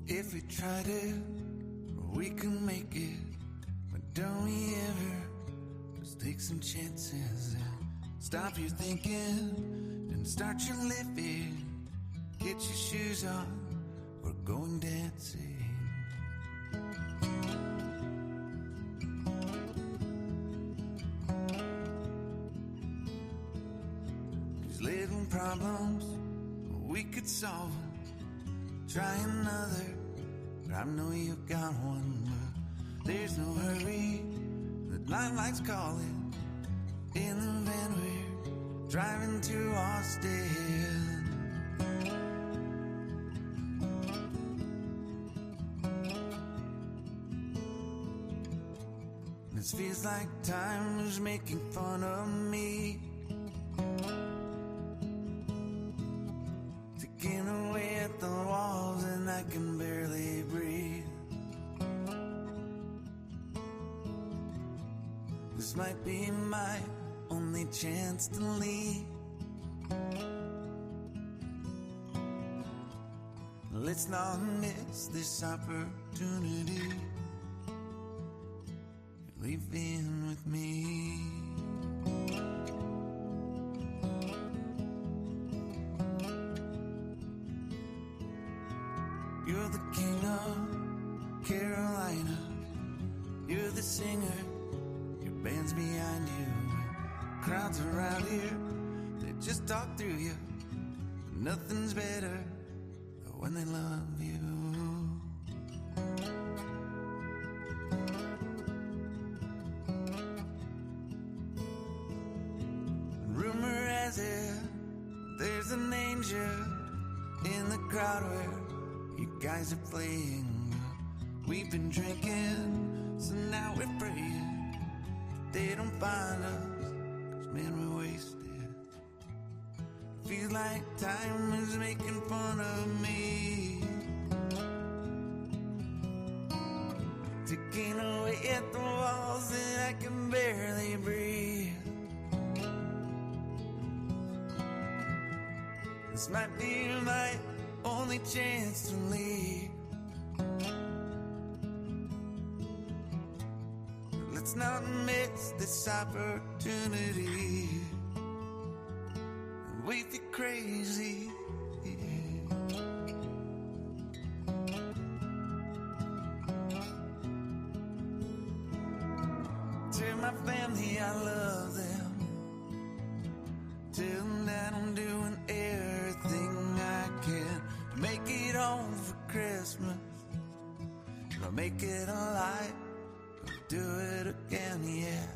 If we tried it, we can make it. But don't we ever just take some chances and stop your thinking and start your living? Get your shoes on, we're going dancing. These little problems, we could solve them. Try another, but I know you've got one. But there's no hurry, the lifelight's calling. In the van we're driving to Austin. This feels like time is making fun of me, taking away at the walls and I can barely breathe. This might be my only chance to leave. Let's not miss this opportunity. Leaving with me. You're the king of Carolina. You're the singer, your band's behind you. Crowds around here, they just talk through you. Nothing's better than when they love you. Rumor has it, there's an angel in the crowd where you guys are playing. We've been drinking, so now we're praying they don't find us, 'cause man, we're wasted. Feels like time is making fun of me, taking away at the walls and I can barely breathe. This might be my only chance to leave. Let's not miss this opportunity. We feel crazy. Tell my family I love them. Tell them that I'm doing everything I can to make it home for Christmas. I'll make it alive, I'll do it again, yeah.